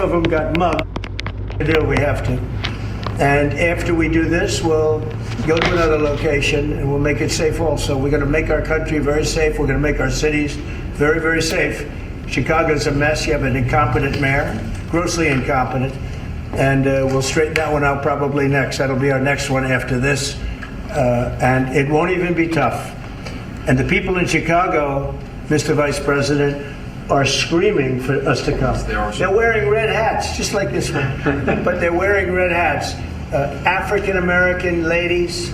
of them got mugged. We have to. And after we do this, we'll go to another location and we'll make it safe also. We're going to make our country very safe. We're going to make our cities very, very safe. Chicago's a mess. You have an incompetent mayor, grossly incompetent. And we'll straighten that one out probably next. That'll be our next one after this. And it won't even be tough. And the people in Chicago, Mr. Vice President, are screaming for us to come. They're wearing red hats, just like this one. But they're wearing red hats. African-American ladies,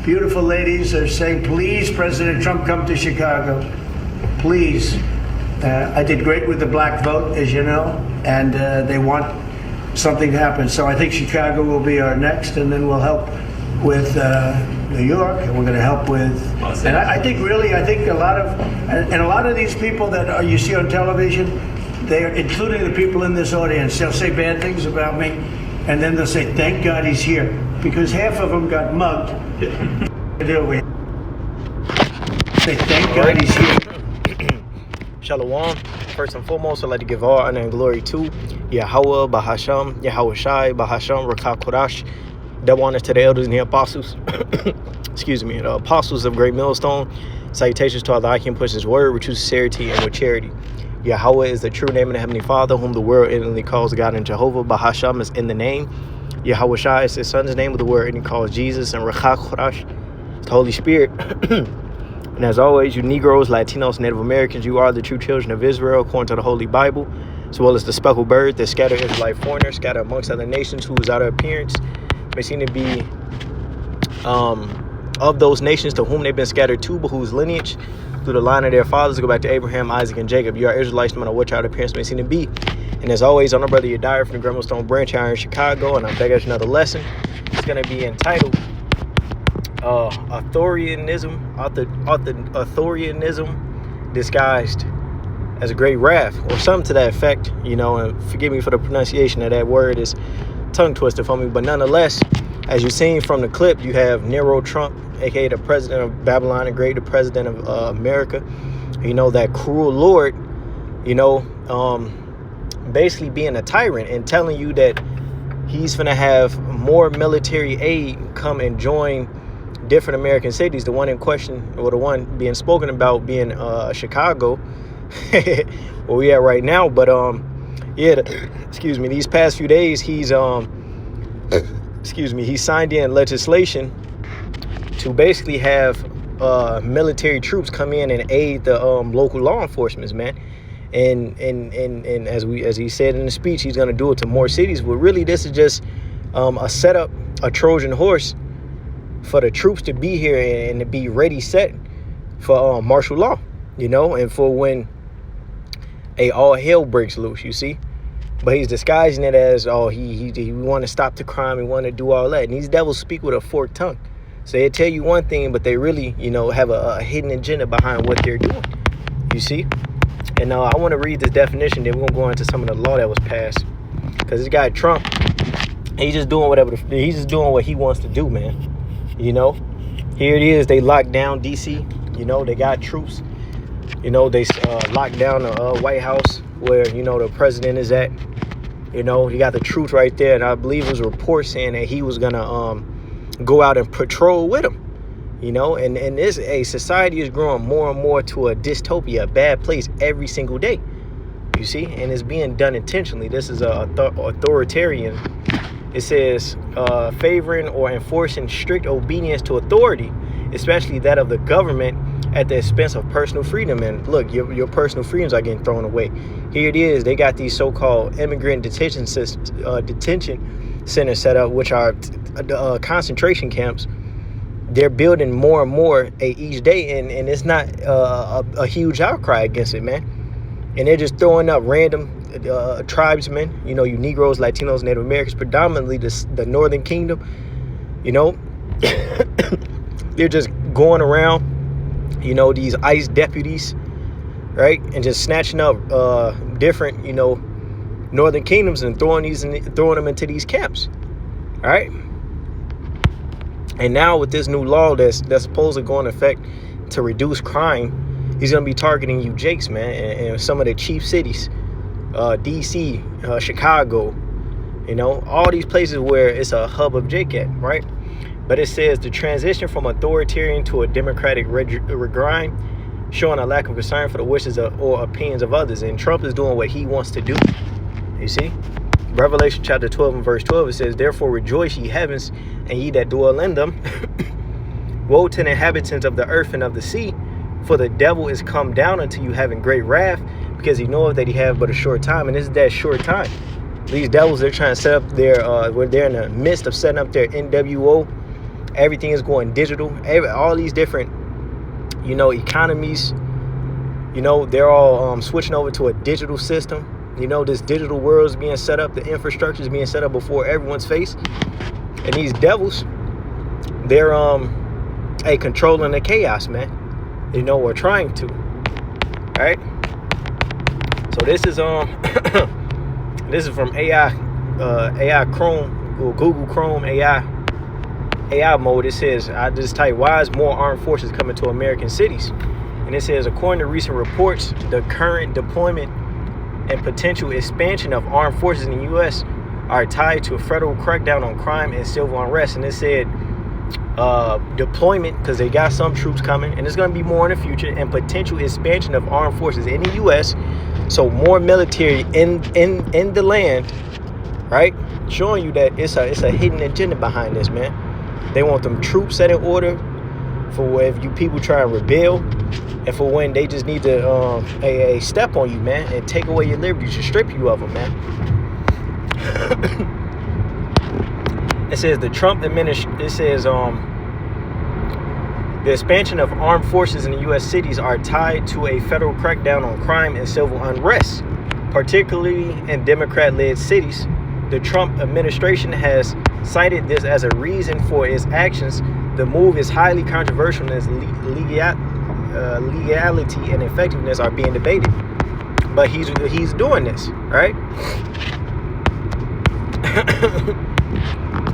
beautiful ladies, are saying, please, President Trump, come to Chicago. Please. I did great with the black vote, as you know, and they want something to happen. So I think Chicago will be our next, and then we'll help with New York, and we're going to help with, and I think a lot of these people that you see on television, they're including the people in this audience. They'll say bad things about me, and then they'll say, "Thank God he's here," because half of them got mugged. We say, "Thank God he's here." Shalom. First and foremost, I'd like to give all honor and glory to Yahweh, Bahasham, Yahweh Shai, Bahasham, Rakah Kodash. Double honor to the elders and the apostles. Excuse me, the apostles of Great Millstone. Salutations to all that I can push his word with true sincerity and with charity. Yahweh is the true name of the Heavenly Father, whom the world innately calls God, and Jehovah Bahasham is in the name. Yahweh Shai is his son's name, of the world innately calls Jesus, and Rakah Kodash is the Holy Spirit. And as always, you Negroes, Latinos, Native Americans, you are the true children of Israel, according to the Holy Bible, as well as the speckled bird, the scattered Israelite foreigners, scattered amongst other nations, who is out of appearance may seem to be of those nations to whom they've been scattered to, but whose lineage through the line of their fathers go back to Abraham, Isaac, and Jacob. You are Israelites, no matter what your appearance may seem to be. And as always, I'm our brother Yadiah from the Great Millstone branch here in Chicago, and I'm back at another lesson. It's going to be entitled Authoritarianism disguised as a great wrath, or something to that effect, you know, and forgive me for the pronunciation of that word, is tongue twister for me, but nonetheless, as you've seen from the clip, you have Nero Trump, aka the president of Babylon the Great, the president of America, you know, that cruel lord, you know, basically being a tyrant and telling you that he's gonna have more military aid come and join different American cities. The one in question, or the one being spoken about, being Chicago, where we at right now. But excuse me, these past few days he's he signed in legislation to basically have military troops come in and aid the local law enforcement, man. And as he said in the speech, he's gonna do it to more cities. But really, this is just a setup, a Trojan horse for the troops to be here and to be ready, set for martial law, you know, and for when all hell breaks loose, you see. But he's disguising it as, he want to stop the crime, he want to do all that. And these devils speak with a forked tongue. So they tell you one thing, but they really, you know, have a hidden agenda behind what they're doing, you see. And I want to read this definition, then we're going to go into some of the law that was passed. Because this guy Trump, he's just doing what he wants to do, man. You know, here it is. They locked down D.C. You know, they got troops. You know, they locked down the White House where, you know, the president is at. You know, he got the troops right there. And I believe it was a report saying that he was going to go out and patrol with them. You know, and this society is growing more and more to a dystopia, a bad place every single day. You see, and it's being done intentionally. This is authoritarian. It says favoring or enforcing strict obedience to authority, especially that of the government, at the expense of personal freedom. And look, your personal freedoms are getting thrown away. Here it is. They got these so-called immigrant detention centers set up, which are concentration camps. They're building more and more each day, and it's not a huge outcry against it, man. And they're just throwing up random tribesmen, you know, you Negroes, Latinos, Native Americans, predominantly the Northern Kingdom, you know. They're just going around, you know, these ICE deputies, right, and just snatching up different, you know, Northern Kingdoms and throwing them into these camps, all right. And now with this new law that's supposedly going into effect to reduce crime, he's going to be targeting you jakes, man, and some of the chief cities, DC, Chicago, all these places where it's a hub of JCAT, right? But it says the transition from authoritarian to a democratic regime, showing a lack of concern for the wishes or opinions of others. And Trump is doing what he wants to do. You see? Revelation chapter 12 and verse 12, it says, therefore rejoice, ye heavens, and ye that dwell in them. Woe to the inhabitants of the earth and of the sea, for the devil is come down unto you having great wrath, because he knoweth that he have but a short time. And this is that short time. These devils, they're trying to set up their, when they're in the midst of setting up their NWO. Everything is going digital. All these different, economies, they're all switching over to a digital system. This digital world is being set up. The infrastructure is being set up before everyone's face. And these devils, they're controlling the chaos, man. Or trying to. All right. So this is this is from AI Chrome or Google Chrome AI mode. It says, I just type, why is more armed forces coming to American cities? And it says, according to recent reports, the current deployment and potential expansion of armed forces in the U.S. are tied to a federal crackdown on crime and civil unrest. And it said deployment, because they got some troops coming, and there's going to be more in the future, and potential expansion of armed forces in the U.S. So more military in the land, right? Showing you that it's a hidden agenda behind this, man. They want them troops set in order for if you people try and rebel, and for when they just need to step on you, man, and take away your liberties, to strip you of them, man. It says the Trump administration. It says the expansion of armed forces in the U.S. cities are tied to a federal crackdown on crime and civil unrest, particularly in Democrat-led cities. The Trump administration has cited this as a reason for its actions. The move is highly controversial, and its legality and effectiveness are being debated. But he's doing this, right?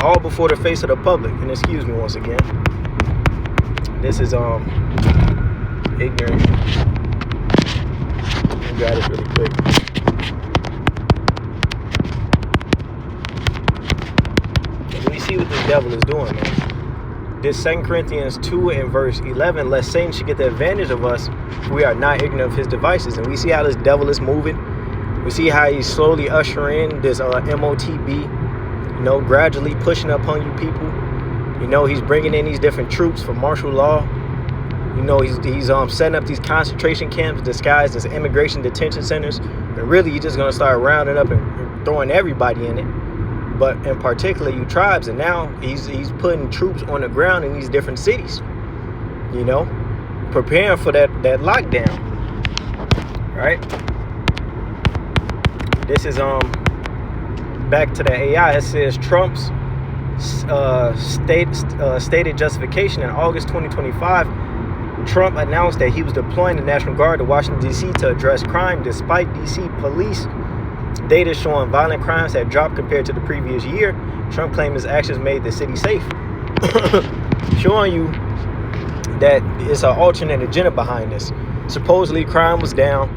All before the face of the public. And excuse me once again. This is ignorant. I got it really quick. See what this devil is doing, man. This 2 Corinthians 2 and verse 11, lest Satan should get the advantage of us, we are not ignorant of his devices. And we see how this devil is moving. We see how he's slowly ushering in this MOTB, gradually pushing upon you people. He's bringing in these different troops for martial law. He's setting up these concentration camps disguised as immigration detention centers. And really, he's just going to start rounding up and throwing everybody in it. But in particular, you tribes, and now he's putting troops on the ground in these different cities, preparing for that lockdown, right? This is back to the AI. It says Trump's stated justification in August 2025. Trump announced that he was deploying the National Guard to Washington, D.C. to address crime, despite D.C. police data showing violent crimes had dropped compared to the previous year. Trump claimed his actions made the city safe. Showing you that it's an alternate agenda behind this. Supposedly crime was down,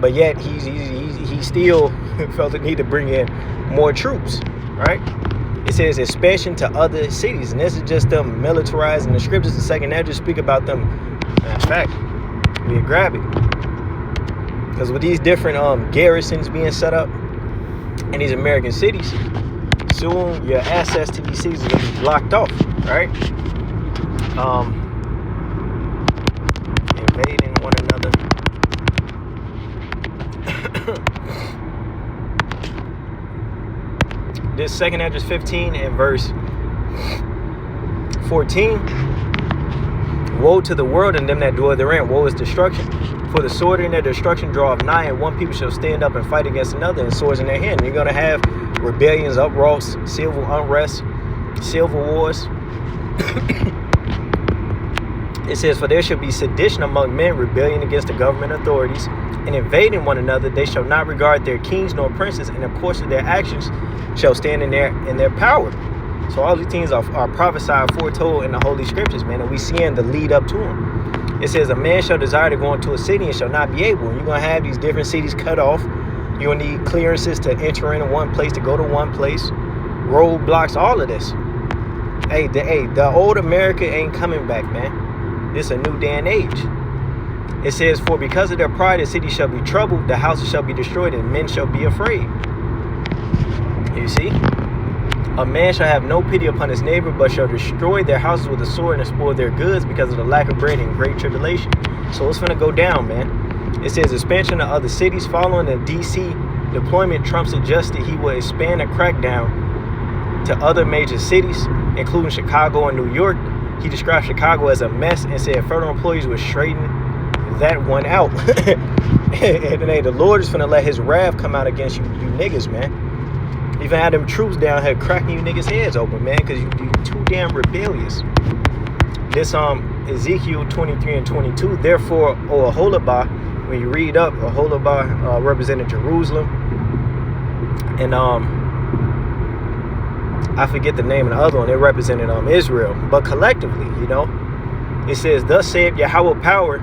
but yet he still felt the need to bring in more troops, right? It says expansion to other cities, and this is just them militarizing the scriptures. The second that just speak about them. Matter of fact, we grab it. Because with these different garrisons being set up in these American cities, soon your access to these cities is going to be blocked off, right? Invading one another. This 2 Esdras 15 and verse 14. Woe to the world and them that dwell therein. Woe is destruction. For the sword in their destruction draweth nigh, and one people shall stand up and fight against another, and swords in their hand. And you're going to have rebellions, uproars, civil unrest, civil wars. It says, for there shall be sedition among men, rebellion against the government authorities, and invading one another. They shall not regard their kings nor princes, and of course of their actions shall stand in their power. So all these things are prophesied, foretold in the Holy Scriptures, man, and we seeing the lead up to them. It says, a man shall desire to go into a city and shall not be able. And you're going to have these different cities cut off. You'll need clearances to enter into one place, to go to one place, roadblocks, all of this. The old America ain't coming back, man. It's a new day and age. It says, for because of their pride, the city shall be troubled, the houses shall be destroyed, and men shall be afraid. You see? A man shall have no pity upon his neighbor, but shall destroy their houses with a sword and spoil their goods because of the lack of bread and great tribulation. So it's gonna go down, man. It says expansion of other cities. Following the DC deployment, Trump suggested he will expand a crackdown to other major cities, including Chicago and New York. He described Chicago as a mess and said federal employees would straighten that one out. And the Lord is finna let his wrath come out against you niggas, man. He finna have them troops down here cracking you niggas' heads open, man, because you too damn rebellious. This Ezekiel 23 and 22, therefore, O Aholibah, when you read up, Aholibah represented Jerusalem, and I forget the name of the other one. It represented Israel. But collectively, it says, thus saith Yahweh power,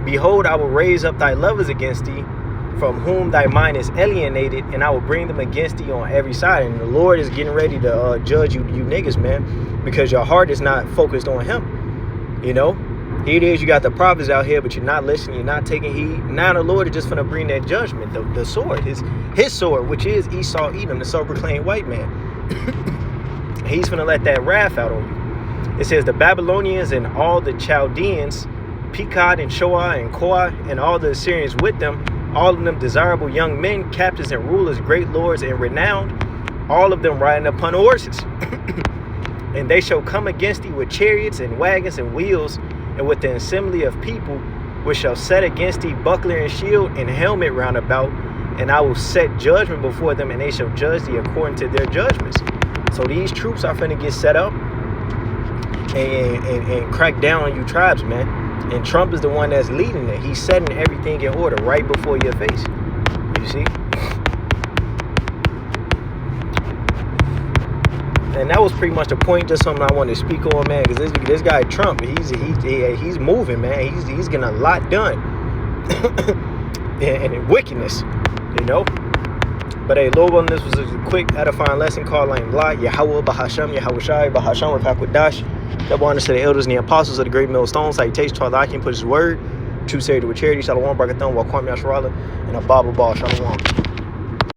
behold, I will raise up thy lovers against thee, from whom thy mind is alienated, and I will bring them against thee on every side. And the Lord is getting ready to judge you niggas, man, because your heart is not focused on him. Here it is, you got the prophets out here, but you're not listening, you're not taking heed. Now the Lord is just gonna bring that judgment, the sword, his sword, which is Esau Edom, the self-proclaimed white man. He's gonna let that wrath out on you. It says the Babylonians and all the Chaldeans, Pekod and Shoah and Koah, and all the Assyrians with them, all of them desirable young men, captains and rulers, great lords and renowned, all of them riding upon horses. And they shall come against thee with chariots and wagons and wheels, and with the assembly of people, which shall set against thee buckler and shield and helmet round about, and I will set judgment before them, and they shall judge thee according to their judgments. So these troops are finna get set up and crack down on you tribes, man. And Trump is the one that's leading it. He's setting everything in order right before your face. You see? And that was pretty much the point. Just something I wanted to speak on, man. Because this guy Trump, he's moving, man. He's getting a lot done, and in wickedness, But hey, Lord willing, this was a quick edifying lesson called Laying Blah. Yahweh Bahasham, Yahweh Shai, Bahasham, Rafakwadash. Double honors to the elders and the apostles of the great millstone. Salutation to Allah, can put his word. True Savior with charity. Shalom, Barakathon, Wakwam Yasharala, and a Bible Ball. Shalom.